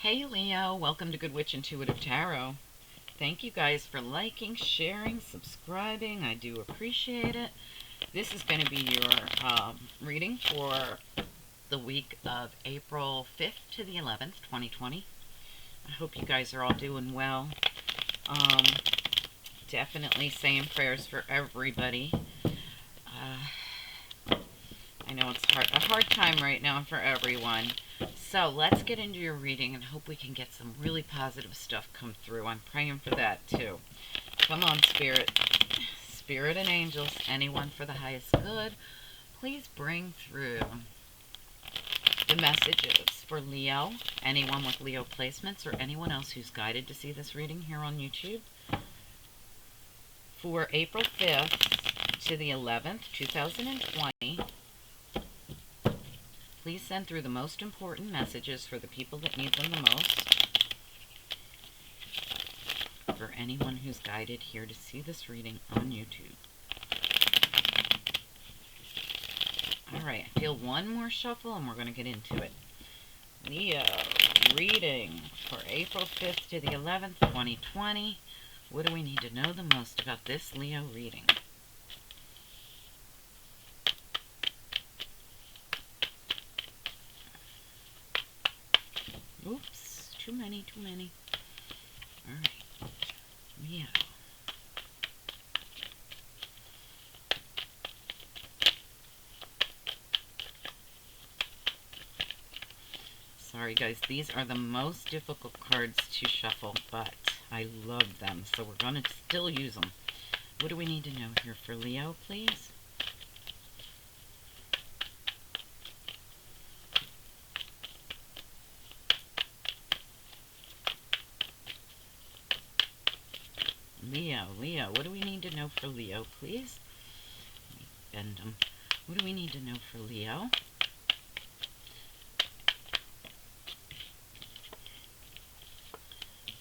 Hey Leo, welcome to Good Witch Intuitive Tarot. Thank you guys for liking, sharing, subscribing. I do appreciate it. This is going to be your reading for the week of April 5th to the 11th, 2020. I hope you guys are all doing well. Definitely saying prayers for everybody. I know it's a hard time right now for everyone. So let's get into your reading and hope we can get some really positive stuff come through. I'm praying for that too. Come on, Spirit. Spirit and angels, anyone for the highest good, please bring through the messages for Leo, anyone with Leo placements, or anyone else who's guided to see this reading here on YouTube. For April 5th to the 11th, 2020, please send through the most important messages for the people that need them the most. For anyone who's guided here to see this reading on YouTube. Alright, I feel one more shuffle and we're going to get into it. Leo reading for April 5th to the 11th, 2020. What do we need to know the most about this Leo reading? Oops, too many. Alright, Leo. Sorry guys, these are the most difficult cards to shuffle, but I love them, so we're going to still use them. What do we need to know here for Leo, please? Leo, what do we need to know for Leo, please? Let me bend them. What do we need to know for Leo?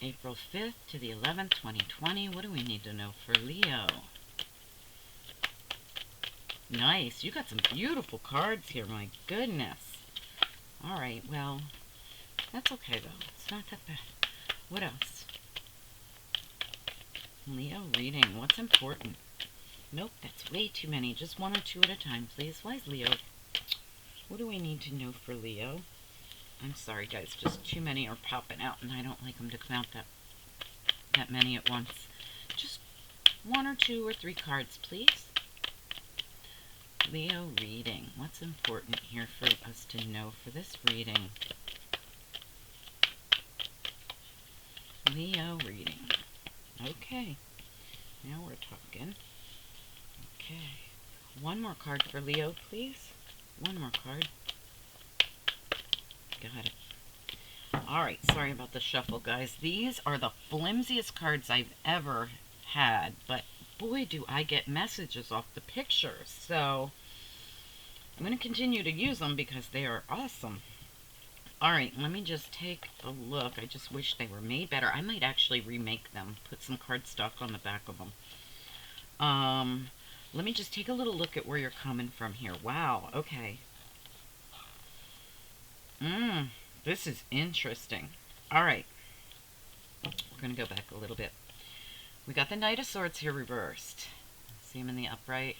April 5th to the 11th, 2020. What do we need to know for Leo? Nice. You got some beautiful cards here. My goodness. Alright, well, that's okay, though. It's not that bad. What else? Leo reading. What's important? Nope, that's way too many. Just one or two at a time, please. Why is Leo? What do we need to know for Leo? I'm sorry, guys. Just too many are popping out, and I don't like them to come out that many at once. Just one or two or three cards, please. Leo reading. What's important here for us to know for this reading? Leo reading. Okay. Now we're talking. Okay. One more card for Leo, please. One more card. Got it. Alright, sorry about the shuffle, guys. These are the flimsiest cards I've ever had, but boy, do I get messages off the pictures. So, I'm going to continue to use them because they are awesome. Alright, let me just take a look. I just wish they were made better. I might actually remake them, put some cardstock on the back of them. Let me just take a little look at where you're coming from here. Wow, okay. This is interesting. Alright. We're going to go back a little bit. We got the Knight of Swords here reversed. See him in the upright?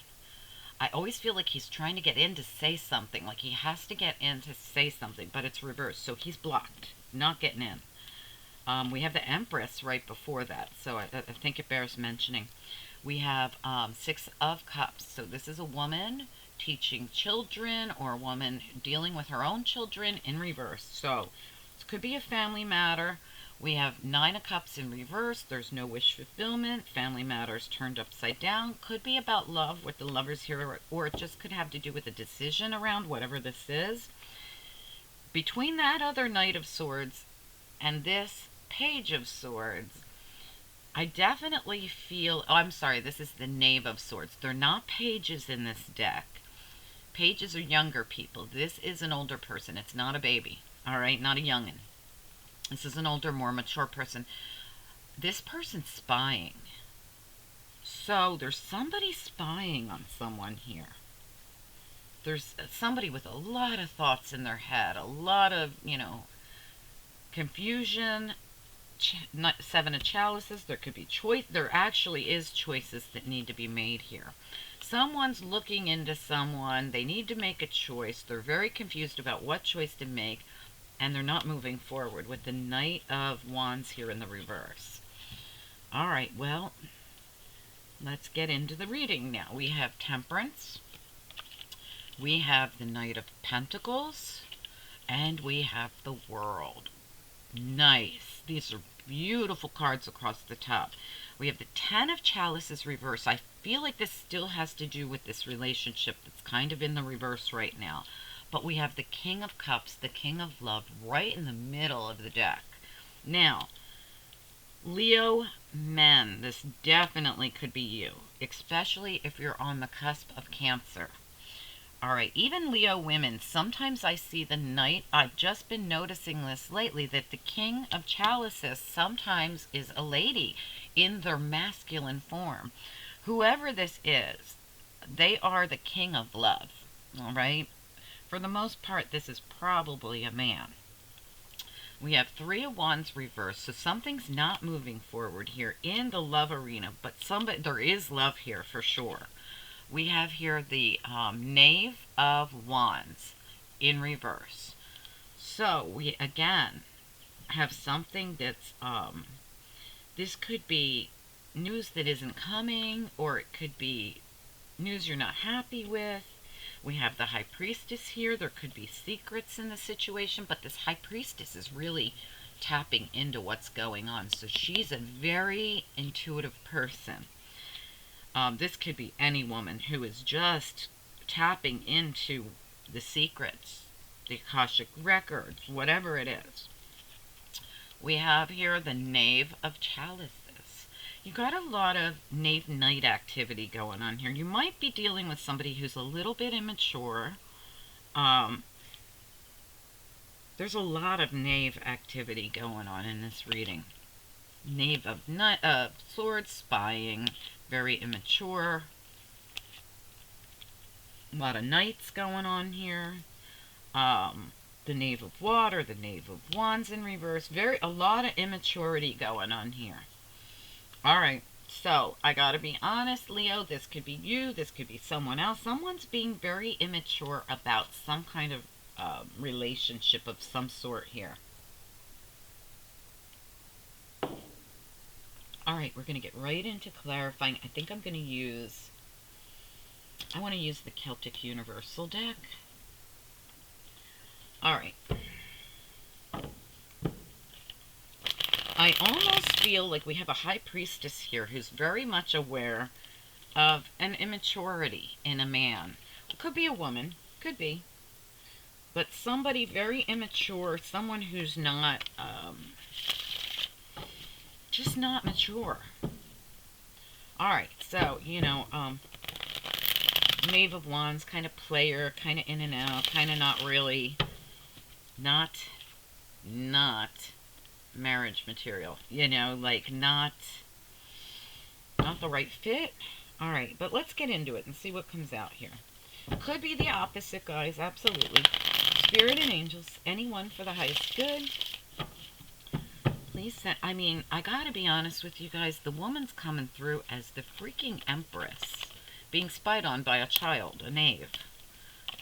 I always feel like he's trying to get in to say something. Like he has to get in to say something, but it's reversed. So he's blocked. Not getting in. We have the Empress right before that. So I think it bears mentioning. We have Six of Cups. So this is a woman teaching children or a woman dealing with her own children in reverse. So this could be a family matter. We have Nine of Cups in reverse. There's no wish fulfillment. Family matters turned upside down. Could be about love with the lovers here, or it just could have to do with a decision around whatever this is. Between that other Knight of Swords and this Page of Swords, I definitely feel... Oh, I'm sorry. This is the Knave of Swords. They're not pages in this deck. Pages are younger people. This is an older person. It's not a baby. All right? Not a youngin'. This is an older, more mature person. This person's spying. So there's somebody spying on someone here. There's somebody with a lot of thoughts in their head. A lot of, confusion, Seven of Chalices. There could be choice. There actually is choices that need to be made here. Someone's looking into someone. They need to make a choice. They're very confused about what choice to make, and they're not moving forward with the Knight of Wands here in the reverse. All right, well, let's get into the reading now. We have Temperance. We have the Knight of Pentacles. And we have the World. Nice. These are beautiful cards across the top. We have the Ten of Chalices reverse. I feel like this still has to do with this relationship that's kind of in the reverse right now. But we have the King of Cups, the King of Love, right in the middle of the deck. Now, Leo men, this definitely could be you, especially if you're on the cusp of Cancer. All right, even Leo women, sometimes I see the Knight. I've just been noticing this lately, that the King of Chalices sometimes is a lady in their masculine form. Whoever this is, they are the King of Love, all right? For the most part, this is probably a man. We have Three of Wands reversed, so something's not moving forward here in the love arena, but there is love here for sure. We have here the Knave of Wands in reverse. So we again have something that's, this could be news that isn't coming, or it could be news you're not happy with. We have the High Priestess here. There could be secrets in the situation, but this High Priestess is really tapping into what's going on. So she's a very intuitive person. This could be any woman who is just tapping into the secrets, the Akashic records, whatever it is. We have here the Knave of Chalices. You got a lot of Knave Knight activity going on here. You might be dealing with somebody who's a little bit immature. There's a lot of Knave activity going on in this reading. Knave of Swords, spying, very immature. A lot of Knights going on here. The Knave of Water, the Knave of Wands in reverse. A lot of immaturity going on here. All right, so I gotta be honest, Leo, this could be you, this could be someone else. Someone's being very immature about some kind of relationship of some sort here. All right, we're going to get right into clarifying. I think I want to use the Celtic Universal deck. All right. I almost feel like we have a High Priestess here who's very much aware of an immaturity in a man. It could be a woman, could be. But somebody very immature, someone who's not, just not mature. Alright, so, Knave of Wands, kind of player, kind of in and out, kind of not really, not marriage material, like not the right fit. Alright, but let's get into it and see what comes out here. Could be the opposite, guys, absolutely. Spirit and angels, anyone for the highest good. Please send, I gotta be honest with you guys, the woman's coming through as the freaking Empress, being spied on by a child, a knave.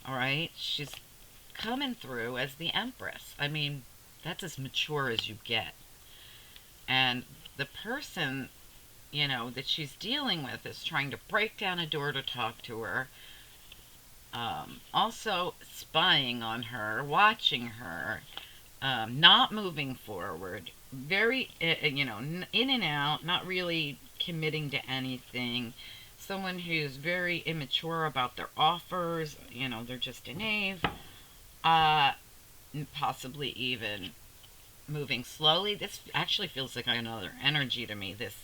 Alright, she's coming through as the Empress. That's as mature as you get. And the person, that she's dealing with is trying to break down a door to talk to her. Also spying on her, watching her, not moving forward, very, in and out, not really committing to anything. Someone who's very immature about their offers, they're just a knave. Possibly even moving slowly. This actually feels like another energy to me, this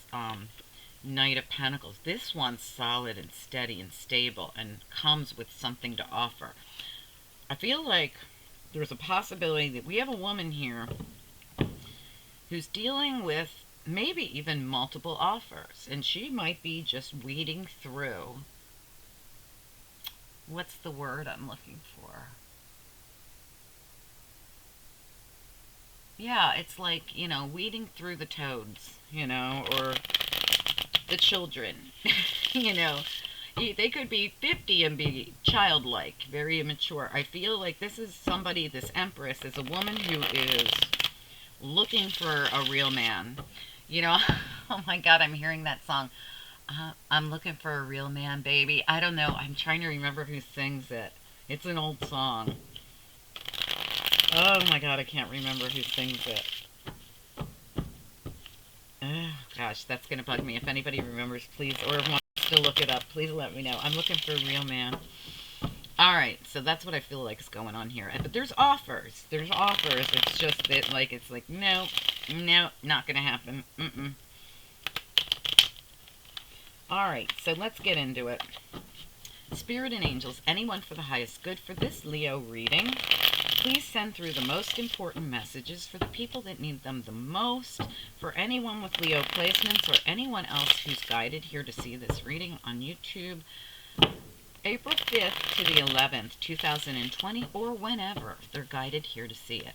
Knight of Pentacles. This one's solid and steady and stable and comes with something to offer. I feel like there's a possibility that we have a woman here who's dealing with maybe even multiple offers, and she might be just weeding through, what's the word I'm looking for? Yeah, it's like, weeding through the toads, or the children. you know, they could be 50 and be childlike, very immature. I feel like this is somebody, this Empress is a woman who is looking for a real man. You know, oh my God, I'm hearing that song. I'm looking for a real man, baby. I don't know. I'm trying to remember who sings it. It's an old song. Oh my God, I can't remember who sings it. Oh gosh, that's going to bug me. If anybody remembers, please, or wants to look it up, please let me know. I'm looking for a real man. All right, so that's what I feel like is going on here. But there's offers. There's offers. It's just that, it's like, no, no, not going to happen. Mm-mm. All right, so let's get into it. Spirit and angels, anyone for the highest good for this Leo reading. Please send through the most important messages for the people that need them the most, for anyone with Leo placements or anyone else who's guided here to see this reading on YouTube, April 5th to the 11th, 2020, or whenever they're guided here to see it.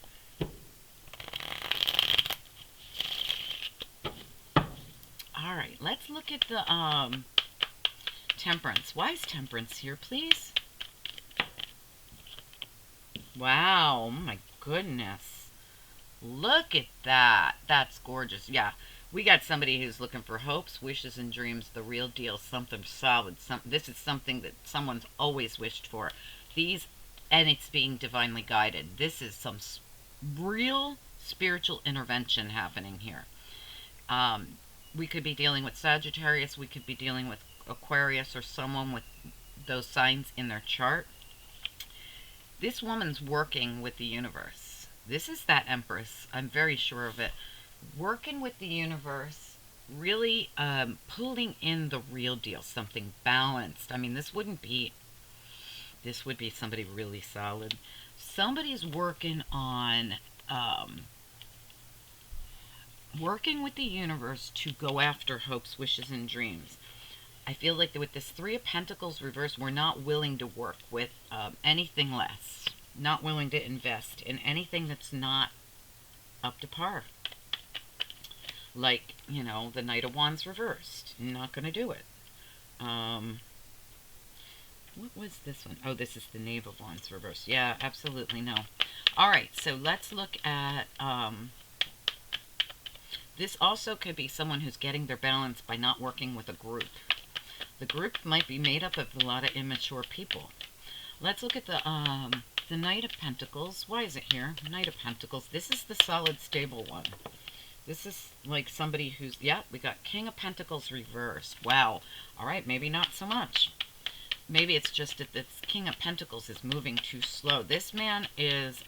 All right, let's look at the Temperance. Why is Temperance here, please? Wow, oh my goodness. Look at that. That's gorgeous. Yeah, we got somebody who's looking for hopes, wishes, and dreams, the real deal, something solid. This is something that someone's always wished for. And it's being divinely guided. This is some real spiritual intervention happening here. We could be dealing with Sagittarius, we could be dealing with Aquarius, or someone with those signs in their chart. This woman's working with the universe. This is that Empress. I'm very sure of it. Working with the universe, really pulling in the real deal, something balanced. I mean, this would be somebody really solid. Somebody's working on working with the universe to go after hopes, wishes, and dreams. I feel like with this Three of Pentacles reverse, we're not willing to work with anything less. Not willing to invest in anything that's not up to par. Like, the Knight of Wands reversed. Not going to do it. What was this one? Oh, this is the Knave of Wands reversed. Yeah, absolutely no. All right, so let's look at... this also could be someone who's getting their balance by not working with a group. The group might be made up of a lot of immature people. Let's look at the Knight of Pentacles. Why is it here? Knight of Pentacles. This is the solid, stable one. This is like somebody who's... Yeah, we got King of Pentacles reversed. Wow. All right, maybe not so much. Maybe it's just that this King of Pentacles is moving too slow. This man is...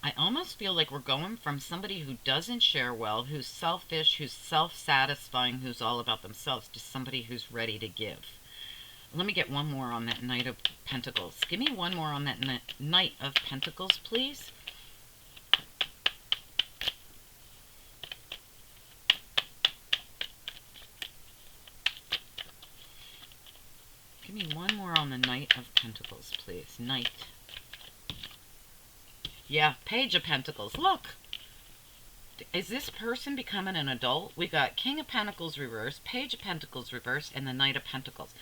I almost feel like we're going from somebody who doesn't share well, who's selfish, who's self-satisfying, who's all about themselves, to somebody who's ready to give. Let me get one more on that Knight of Pentacles. Give me one more on that Knight of Pentacles, please. Give me one more on the Knight of Pentacles, please. Knight. Yeah, Page of Pentacles. Look. Is this person becoming an adult? We got King of Pentacles reversed, Page of Pentacles reversed, and the Knight of Pentacles.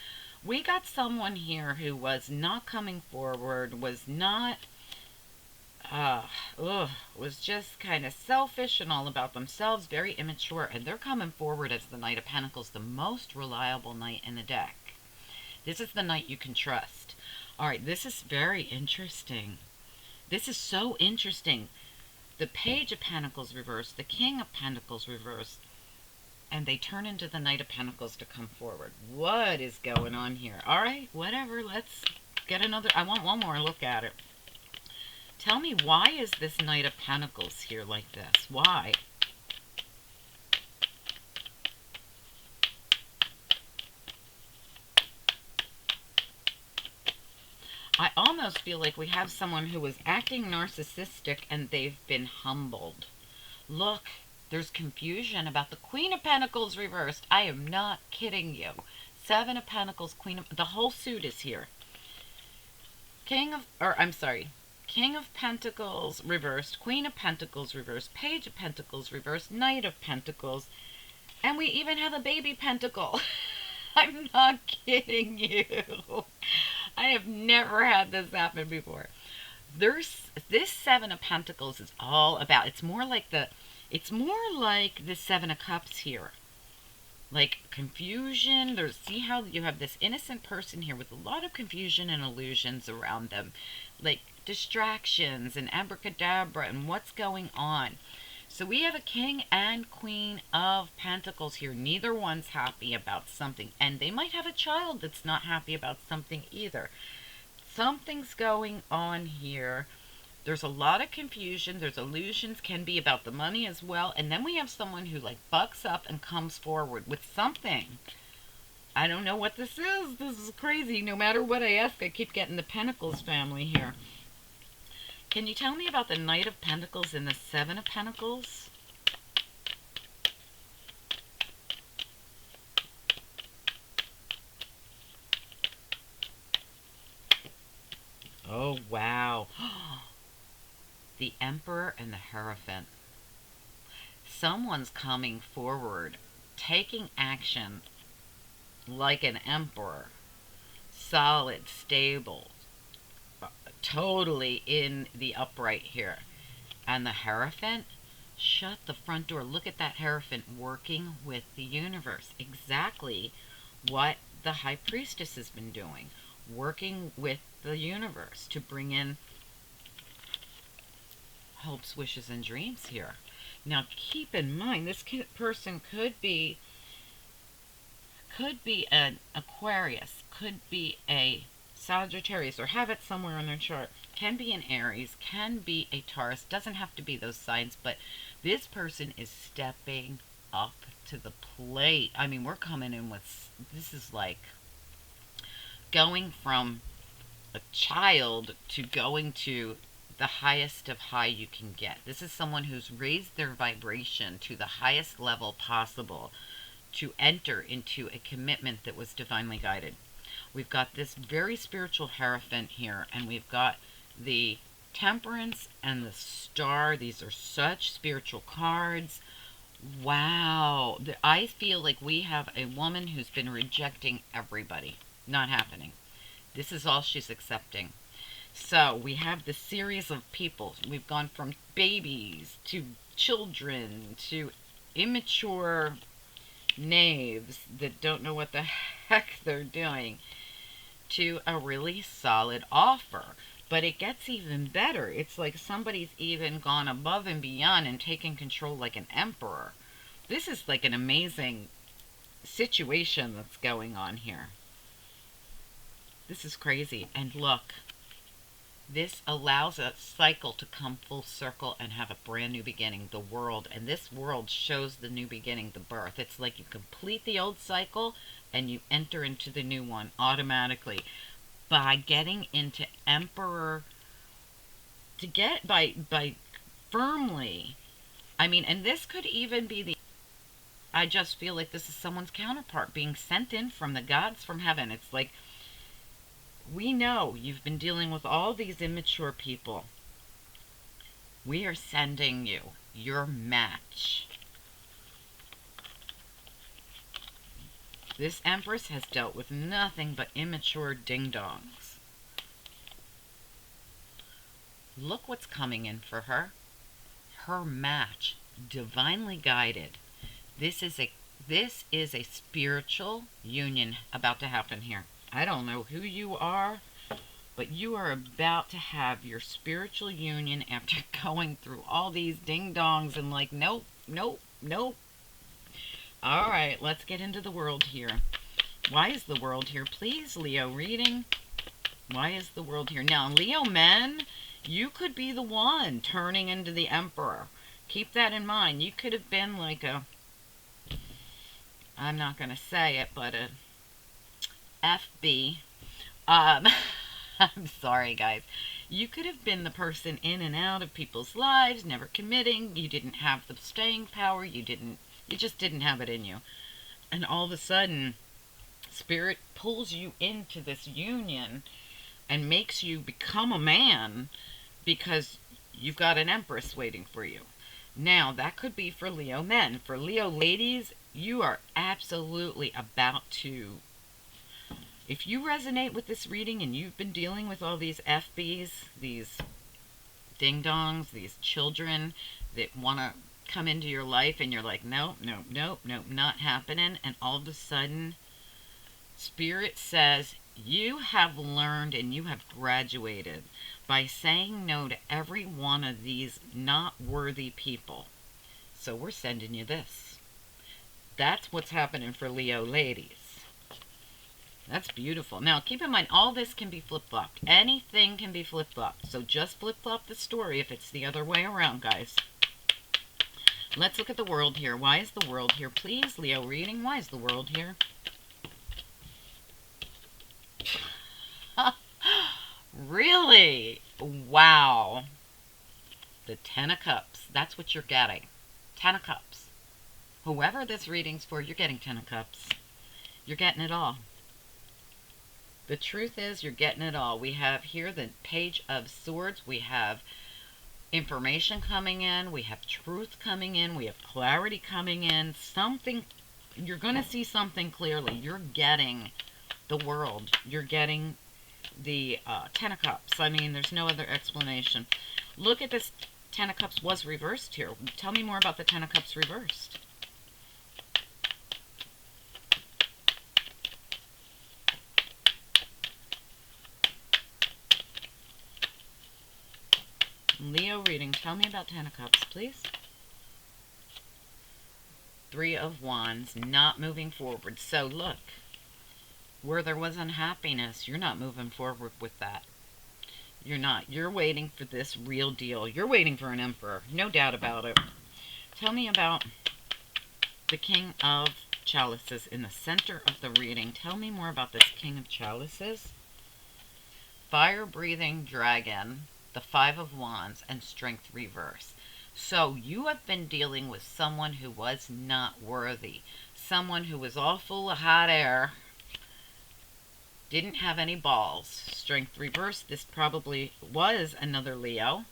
We got someone here who was not coming forward, was not, was just kind of selfish and all about themselves, very immature, and they're coming forward as the Knight of Pentacles, the most reliable knight in the deck. This is the knight you can trust. All right, this is very interesting. This is so interesting. The Page of Pentacles reversed, the King of Pentacles reversed, and they turn into the Knight of Pentacles to come forward. What is going on here? All right, whatever. Let's get another. I want one more look at it. Tell me, why is this Knight of Pentacles here like this? Why? I almost feel like we have someone who was acting narcissistic and they've been humbled. Look, there's confusion about the Queen of Pentacles reversed. I am not kidding you. Seven of Pentacles, Queen of... The whole suit is here. King of Pentacles reversed, Queen of Pentacles reversed, Page of Pentacles reversed, Knight of Pentacles, and we even have a baby pentacle. I'm not kidding you. I have never had this happen before. This Seven of Pentacles is all about, it's more like the Seven of Cups here. Like confusion. See how you have this innocent person here with a lot of confusion and illusions around them. Like distractions and abracadabra and what's going on. So we have a King and Queen of Pentacles here. Neither one's happy about something. And they might have a child that's not happy about something either. Something's going on here. There's a lot of confusion. There's illusions, can be about the money as well. And then we have someone who like bucks up and comes forward with something. I don't know what this is. This is crazy. No matter what I ask, I keep getting the Pentacles family here. Can you tell me about the Knight of Pentacles and the Seven of Pentacles? Oh, wow. The Emperor and the Hierophant. Someone's coming forward, taking action like an emperor. Solid, stable, totally in the upright here. And the Hierophant, shut the front door. Look at that Hierophant working with the universe. Exactly what the High Priestess has been doing. Working with the universe to bring in hopes, wishes, and dreams here. Now keep in mind, this person could be an Aquarius, could be a Sagittarius, or have it somewhere in their chart. Can be an Aries, can be a Taurus. Doesn't have to be those signs, but this person is stepping up to the plate. I mean, we're coming in with, this is like going from a child to going to the highest of high you can get. This is someone who's raised their vibration to the highest level possible to enter into a commitment that was divinely guided. We've got this very spiritual Hierophant here, and we've got the Temperance and the Star. These are such spiritual cards. Wow. I feel like we have a woman who's been rejecting everybody. Not happening. This is all she's accepting. So we have the series of people. We've gone from babies to children to immature knaves that don't know what the heck they're doing to a really solid offer. But it gets even better. It's like somebody's even gone above and beyond and taken control like an emperor. This is like an amazing situation that's going on here. This is crazy. And look, this allows a cycle to come full circle and have a brand new beginning, the world. And this world shows the new beginning, the birth. It's like you complete the old cycle and you enter into the new one automatically by getting into Emperor, to get by firmly. I mean, and this could even be the, I just feel like this is someone's counterpart being sent in from the gods from heaven. It's like, we know you've been dealing with all these immature people. We are sending you your match. This Empress has dealt with nothing but immature ding-dongs. Look what's coming in for her. Her match, divinely guided. This is a spiritual union about to happen here. I don't know who you are, but you are about to have your spiritual union after going through all these ding-dongs and like, nope, nope, nope. All right, let's get into the world here. Why is the world here? Please, Leo reading. Why is the world here? Now, Leo men, you could be the one turning into the Emperor. Keep that in mind. You could have been like a, I'm not going to say it, but a FB. I'm sorry, guys. You could have been the person in and out of people's lives, never committing. You didn't have the staying power. You just didn't have it in you. And all of a sudden, Spirit pulls you into this union and makes you become a man because you've got an Empress waiting for you. Now, that could be for Leo men. For Leo ladies, you are absolutely about to... If you resonate with this reading and you've been dealing with all these FBs, these ding-dongs, these children that want to come into your life and you're like, nope, nope, nope, nope, not happening. And all of a sudden, Spirit says you have learned and you have graduated by saying no to every one of these not worthy people. So we're sending you this. That's what's happening for Leo ladies. That's beautiful. Now, keep in mind, all this can be flip-flopped. Anything can be flip-flopped. So just flip-flop the story if it's the other way around, guys. Let's look at the world here. Why is the world here? Please, Leo reading. Why is the world here? Really? Wow. The Ten of Cups. That's what you're getting. Ten of Cups. Whoever this reading's for, you're getting Ten of Cups. You're getting it all. The truth is, you're getting it all. We have here the Page of Swords. We have information coming in. We have truth coming in. We have clarity coming in. Something, you're going to see something clearly. You're getting the world. You're getting the Ten of Cups. I mean, there's no other explanation. Look at this. Ten of Cups was reversed here. Tell me more about the Ten of Cups reversed. Leo reading, tell me about Ten of Cups, please. Three of Wands, not moving forward. So look, where there was unhappiness, you're not moving forward with that. You're not. You're waiting for this real deal. You're waiting for an Emperor, no doubt about it. Tell me about the King of Chalices in the center of the reading. Tell me more about this King of Chalices. Fire-breathing dragon, the Five of Wands, and Strength reverse. So you have been dealing with someone who was not worthy. Someone who was all full of hot air. Didn't have any balls. Strength reverse. This probably was another Leo.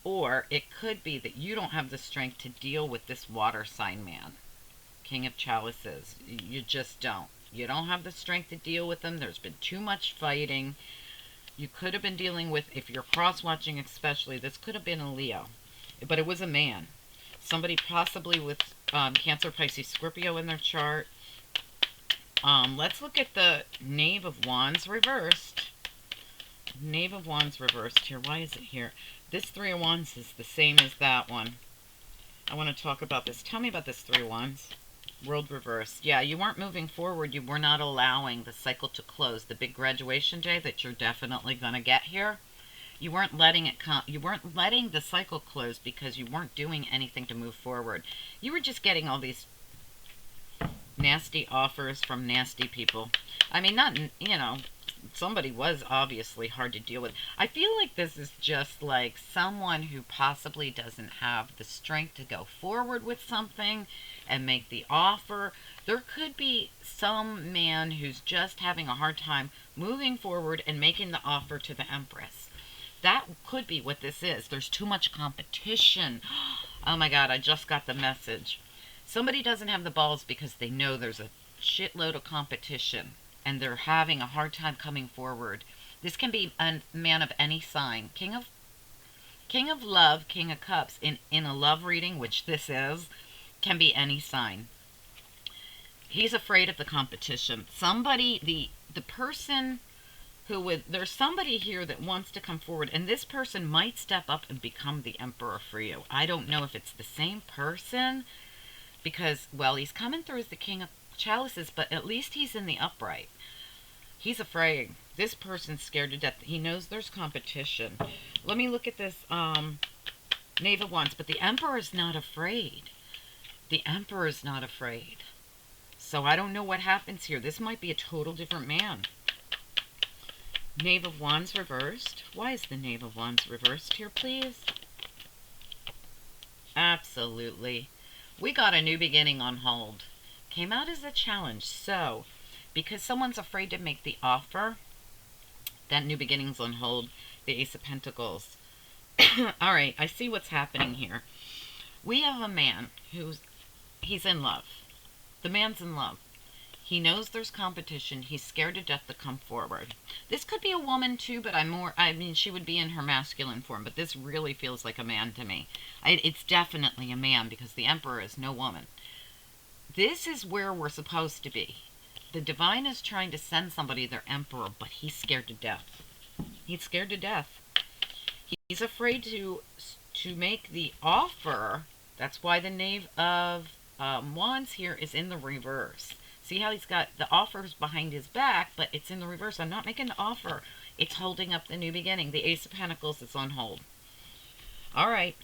Or it could be that you don't have the strength to deal with this water sign man. King of Chalices. You just don't. You don't have the strength to deal with them. There's been too much fighting. You could have been dealing with, if you're cross-watching especially, this could have been a Leo. But it was a man. Somebody possibly with Cancer, Pisces, Scorpio in their chart. Let's look at the Knave of Wands reversed. Knave of Wands reversed here. Why is it here? This Three of Wands is the same as that one. I want to talk about this. Tell me about this Three of Wands. World reversed. Yeah, you weren't moving forward. You were not allowing the cycle to close. The big graduation day that you're definitely going to get here. You weren't letting it come. You weren't letting the cycle close because you weren't doing anything to move forward. You were just getting all these nasty offers from nasty people. I mean, not, you know, somebody was obviously hard to deal with. I feel like this is just like someone who possibly doesn't have the strength to go forward with something and make the offer. There could be some man who's just having a hard time moving forward and making the offer to the Empress. That could be what this is. There's too much competition. Oh my God, I just got the message. Somebody doesn't have the balls because they know there's a shitload of competition and they're having a hard time coming forward. This can be a man of any sign. King of Love, King of Cups in a love reading, which this is, can be any sign. He's afraid of the competition. Somebody, the person who would, there's somebody here that wants to come forward, and this person might step up and become the Emperor for you. I don't know if it's the same person, because, well, he's coming through as the King of Chalices, but at least he's in the upright. He's afraid. This person's scared to death. He knows there's competition. Let me look at this Knave of Wands, but the Emperor is not afraid. The Emperor is not afraid. So I don't know what happens here. This might be a total different man. Knave of Wands reversed. Why is the Knave of Wands reversed here, please? Absolutely. We got a new beginning on hold. Came out as a challenge. So, because someone's afraid to make the offer, that new beginning's on hold. The Ace of Pentacles. All right, I see what's happening here. We have a man he's in love. The man's in love. He knows there's competition. He's scared to death to come forward. This could be a woman too, but I mean, she would be in her masculine form, but this really feels like a man to me. It's definitely a man because the Emperor is no woman. This is where we're supposed to be. The divine is trying to send somebody their emperor, but he's scared to death. He's scared to death. He's afraid to make the offer. That's why the Knave of Wands here is in the reverse. See how he's got the offers behind his back, but it's in the reverse. I'm not making the offer. It's holding up the new beginning. The Ace of Pentacles is on hold. All right,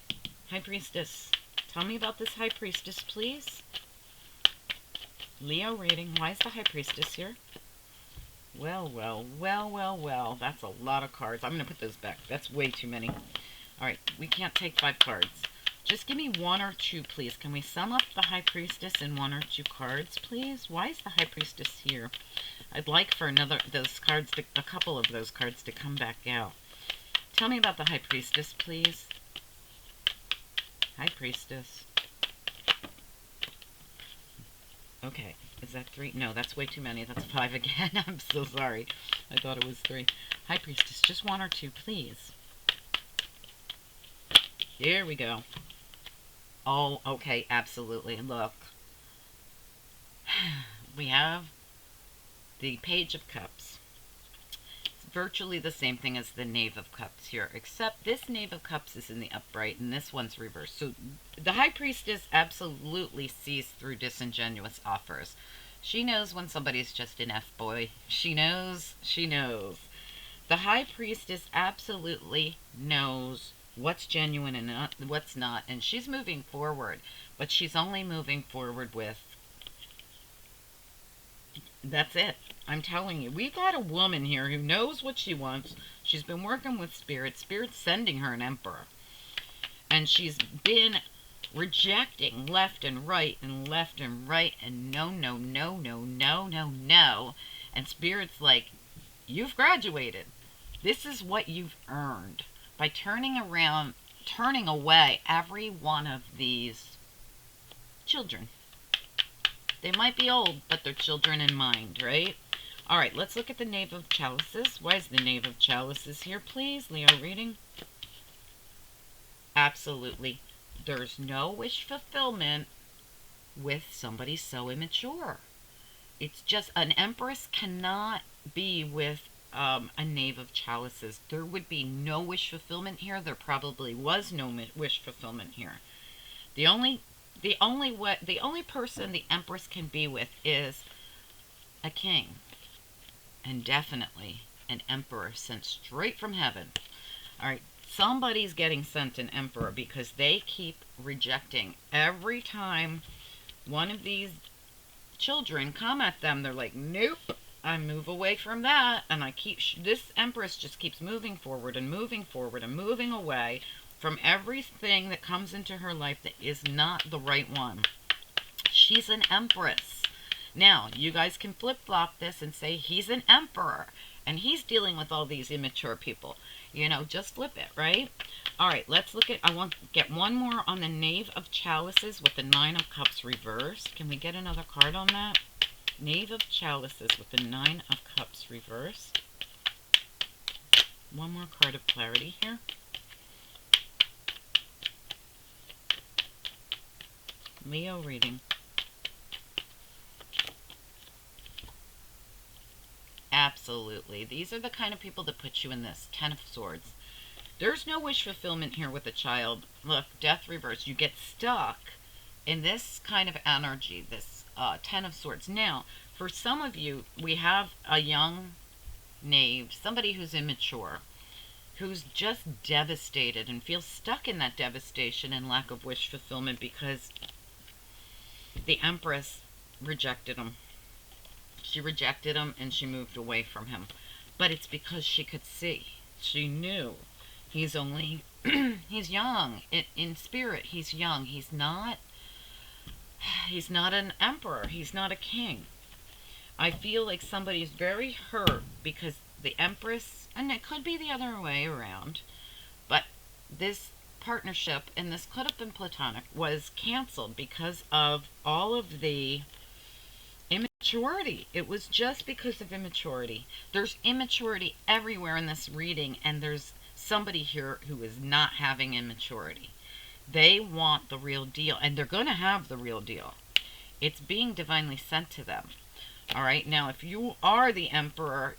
High Priestess. Tell me about this High Priestess, please. Leo reading. Why is the High Priestess here? Well, well, well, well, well. That's a lot of cards. I'm going to put those back. That's way too many. All right, we can't take 5 cards. Just give me 1 or 2, please. Can we sum up the High Priestess in 1 or 2 cards, please? Why is the High Priestess here? I'd like for a couple of those cards to come back out. Tell me about the High Priestess, please. High Priestess. Okay, is that 3? No, that's way too many. That's 5 again. I'm so sorry. I thought it was 3. High Priestess, just 1 or 2, please. Here we go. Oh, okay, absolutely. Look. We have the Page of Cups. It's virtually the same thing as the Knave of Cups here, except this Knave of Cups is in the upright and this one's reversed. So the High Priestess absolutely sees through disingenuous offers. She knows when somebody's just an F-boy. She knows. She knows. The High Priestess absolutely knows what's genuine and what's not, and she's moving forward, but she's only moving forward with, that's it. I'm telling you, we've got a woman here who knows what she wants. She's been working with Spirit's sending her an emperor, and she's been rejecting left and right and left and right and no, no, no, no, no, no, no, and Spirit's like, you've graduated. This is what you've earned by turning away every one of these children. They might be old, but they're children in mind, right? All right, let's look at the Knave of Chalices. Why is the Knave of Chalices here, please? Leo reading. Absolutely. There's no wish fulfillment with somebody so immature. It's just, an Empress cannot be with a Knave of Chalices. There would be no wish fulfillment here. There probably was no wish fulfillment here. The only person the Empress can be with is a king, and definitely an emperor sent straight from heaven. All right, somebody's getting sent an emperor because they keep rejecting. Every time one of these children come at them, they're like, nope. I move away from that, and I keep, this Empress just keeps moving forward and moving forward and moving away from everything that comes into her life that is not the right one. She's an Empress. Now, you guys can flip-flop this and say he's an emperor, and he's dealing with all these immature people. You know, just flip it, right? All right, let's look at, I want to get one more on the Knave of Chalices with the 9 of Cups reversed. Can we get another card on that? Knave of Chalices with the 9 of Cups reversed. One more card of clarity here. Leo reading. Absolutely. These are the kind of people that put you in this. 10 of Swords. There's no wish fulfillment here with a child. Look, Death reversed. You get stuck in this kind of energy, this 10 of Swords. Now, for some of you, we have a young knave, somebody who's immature, who's just devastated and feels stuck in that devastation and lack of wish fulfillment because the Empress rejected him. She rejected him and she moved away from him. But it's because she could see. She knew. He's only, he's young. In spirit, he's young. He's not an emperor. He's not a king. I feel like somebody's very hurt because the Empress, and it could be the other way around, but this partnership, and this could have been platonic, was canceled because of all of the immaturity. It was just because of immaturity. There's immaturity everywhere in this reading, and there's somebody here who is not having immaturity. They want the real deal, and they're going to have the real deal. It's being divinely sent to them. All right, now if you are the emperor,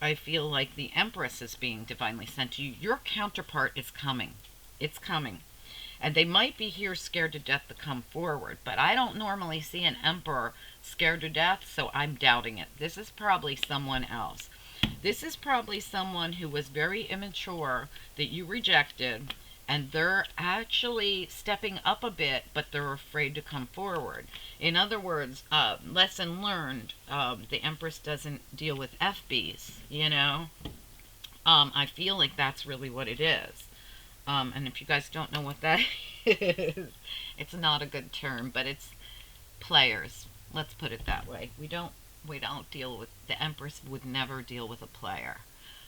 I feel like the empress is being divinely sent to you. Your counterpart is coming. It's coming. And they might be here scared to death to come forward, but I don't normally see an emperor scared to death, so I'm doubting it. This is probably someone else. This is probably someone who was very immature that you rejected, and they're actually stepping up a bit, but they're afraid to come forward. In other words, lesson learned, the Empress doesn't deal with FBs, you know? I feel like that's really what it is. And if you guys don't know what that is, it's not a good term, but it's players. Let's put it that way. We don't deal with, the Empress would never deal with a player.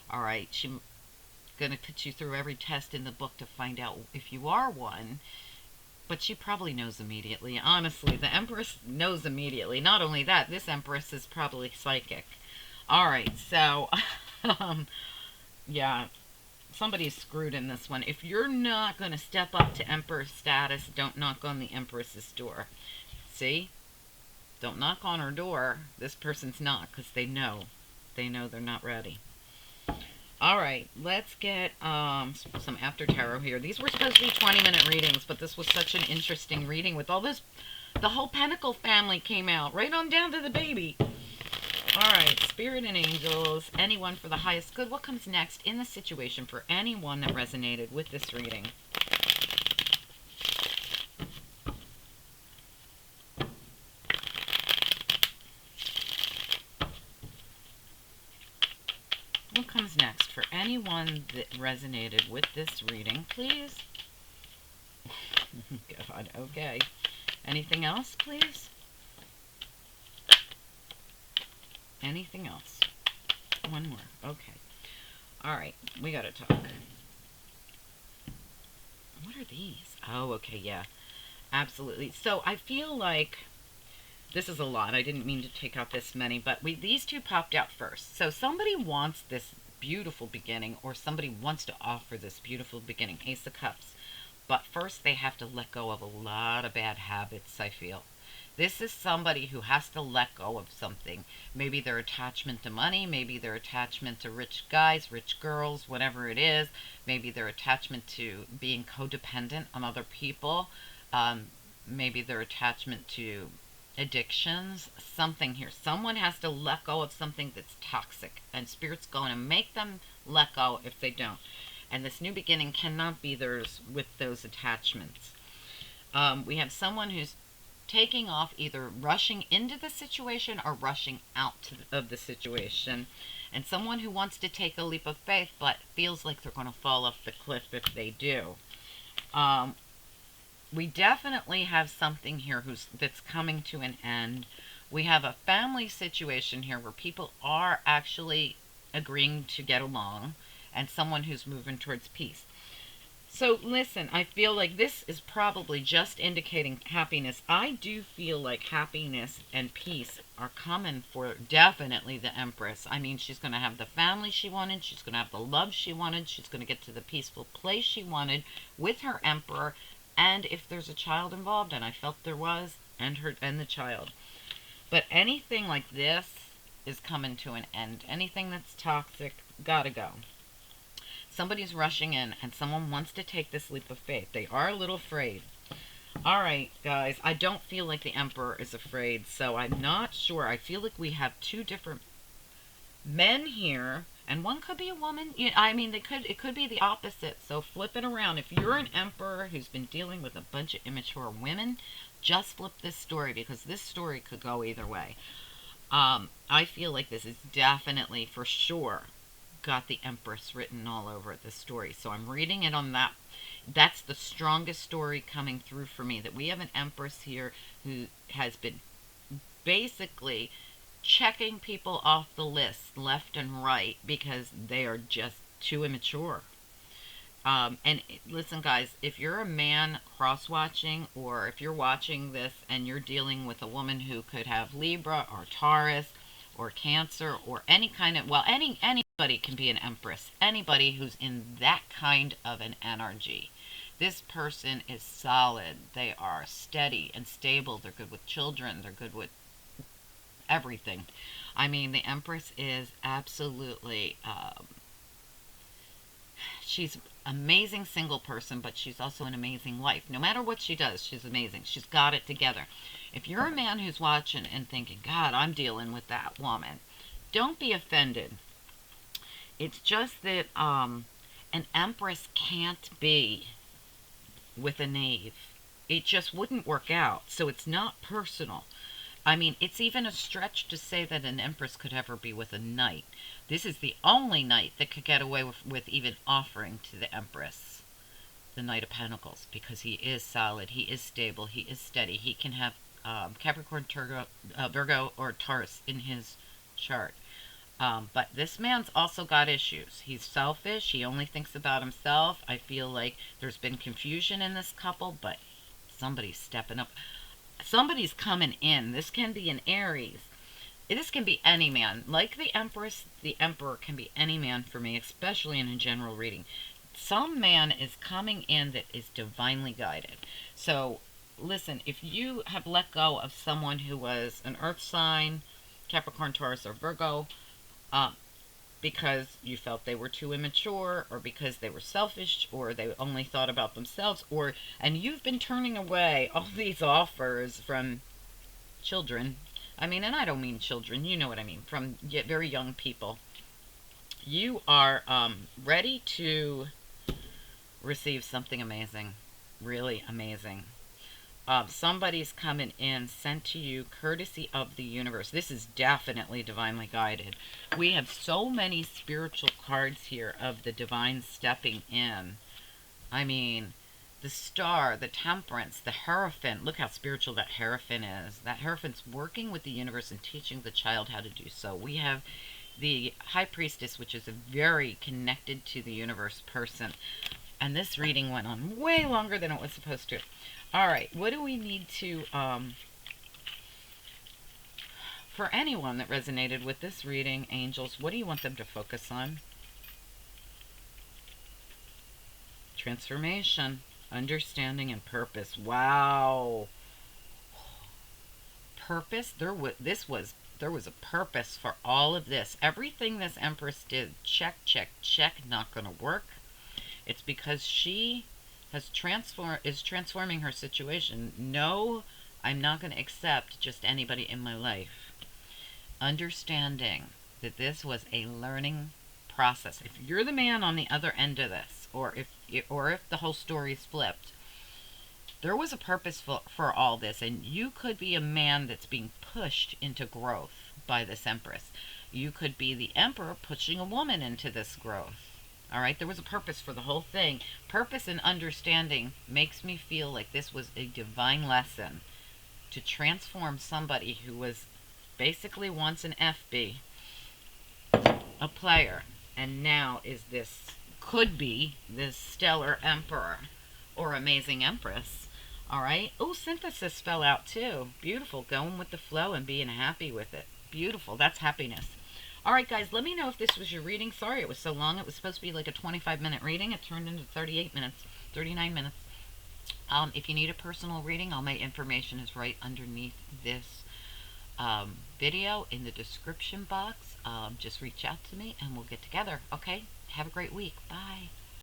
All right, she's going to put you through every test in the book to find out if you are one, but she probably knows immediately. Honestly, the Empress knows immediately. Not only that, this Empress is probably psychic. All right, so yeah, somebody's screwed in this one. If you're not going to step up to Emperor status, don't knock on the Empress's door. See? Don't knock on her door. This person's not, because they know. They know they're not ready. All right, let's get some after tarot here. These were supposed to be 20-minute readings, but this was such an interesting reading with all this. The whole Pentacle family came out, right on down to the baby. All right, Spirit and Angels, anyone for the highest good. What comes next in the situation for anyone that resonated with this reading? What comes next for anyone that resonated with this reading, please? God, okay. Anything else, please? Anything else? One more. Okay. All right, we gotta talk. What are these? Oh, okay, yeah. Absolutely. So I feel like this is a lot. I didn't mean to take out this many, but these two popped out first. So somebody wants this beautiful beginning, or somebody wants to offer this beautiful beginning. Ace of Cups. But first they have to let go of a lot of bad habits, I feel. This is somebody who has to let go of something. Maybe their attachment to money, maybe their attachment to rich guys, rich girls, whatever it is. Maybe their attachment to being codependent on other people. Maybe their attachment to addictions, something here. Someone has to let go of something that's toxic, and Spirit's going to make them let go if they don't. And this new beginning cannot be theirs with those attachments. We have someone who's taking off, either rushing into the situation or rushing out of the situation. And someone who wants to take a leap of faith but feels like they're going to fall off the cliff if they do. We definitely have something here that's coming to an end. We have a family situation here where people are actually agreeing to get along, and someone who's moving towards peace. So listen, I feel like this is probably just indicating happiness. I do feel like happiness and peace are coming for definitely the Empress. I mean, she's going to have the family she wanted. She's going to have the love she wanted. She's going to get to the peaceful place she wanted with her Emperor. And if there's a child involved, and I felt there was, and the child. But anything like this is coming to an end. Anything that's toxic, gotta go. Somebody's rushing in, and someone wants to take this leap of faith. They are a little afraid. All right, guys, I don't feel like the Emperor is afraid, so I'm not sure. I feel like we have two different men here, and one could be a woman. I mean, it could be the opposite. So flip it around. If you're an Emperor who's been dealing with a bunch of immature women, just flip this story, because this story could go either way. I feel like this is definitely, for sure, got the Empress written all over it, this story. So I'm reading it on that. That's the strongest story coming through for me, that we have an Empress here who has been basically checking people off the list left and right because they are just too immature. Listen, guys, if you're a man cross-watching, or if you're watching this and you're dealing with a woman who could have Libra or Taurus or Cancer or any kind of, well, anybody can be an Empress. Anybody who's in that kind of an energy. This person is solid. They are steady and stable. They're good with children. They're good with everything. I mean, the Empress is absolutely, she's amazing single person, but she's also an amazing wife. No matter what she does, she's amazing. She's got it together. If you're a man who's watching and thinking, God, I'm dealing with that woman, don't be offended. It's just that an Empress can't be with a knave. It just wouldn't work out. So it's not personal. I mean, it's even a stretch to say that an Empress could ever be with a knight. This is the only knight that could get away with even offering to the Empress the Knight of Pentacles, because he is solid, he is stable, he is steady. He can have Capricorn, Virgo, or Taurus in his chart. But this man's also got issues. He's selfish. He only thinks about himself. I feel like there's been confusion in this couple, but somebody's stepping up. Somebody's coming in. This can be an Aries. This can be any man. Like the Empress, the Emperor can be any man for me, especially in a general reading. Some man is coming in that is divinely guided. So, listen, if you have let go of someone who was an earth sign, Capricorn, Taurus, or Virgo, because you felt they were too immature, or because they were selfish, or they only thought about themselves, and you've been turning away all these offers from children. I mean, and I don't mean children, you know what I mean, from very young people. You are ready to receive something amazing, really amazing. Somebody's coming in, sent to you, courtesy of the universe. This is definitely divinely guided. We have so many spiritual cards here of the divine stepping in. I mean, the Star, the Temperance, the Hierophant. Look how spiritual that Hierophant is. That Hierophant's working with the universe and teaching the child how to do so. We have the High Priestess, which is a very connected to the universe person. And this reading went on way longer than it was supposed to. All right, what do we need to, for anyone that resonated with this reading, angels, what do you want them to focus on? Transformation, understanding, and purpose. Wow. Purpose, there was a purpose for all of this. Everything this Empress did, check, check, check, not going to work. It's because she is transforming her situation. No, I'm not going to accept just anybody in my life. Understanding that this was a learning process. If you're the man on the other end of this, or if the whole story is flipped, there was a purpose for all this, and you could be a man that's being pushed into growth by this Empress. You could be the Emperor pushing a woman into this growth. All right, there was a purpose for the whole thing. Purpose and understanding makes me feel like this was a divine lesson to transform somebody who was basically once an FB, a player, and now is could be this stellar Emperor or amazing Empress. All right. Oh, synthesis fell out too. Beautiful. Going with the flow and being happy with it. Beautiful. That's happiness. All right, guys, let me know if this was your reading. Sorry it was so long. It was supposed to be like a 25-minute reading. It turned into 38 minutes, 39 minutes. If you need a personal reading, all my information is right underneath this video in the description box. Just reach out to me and we'll get together. Okay? Have a great week. Bye.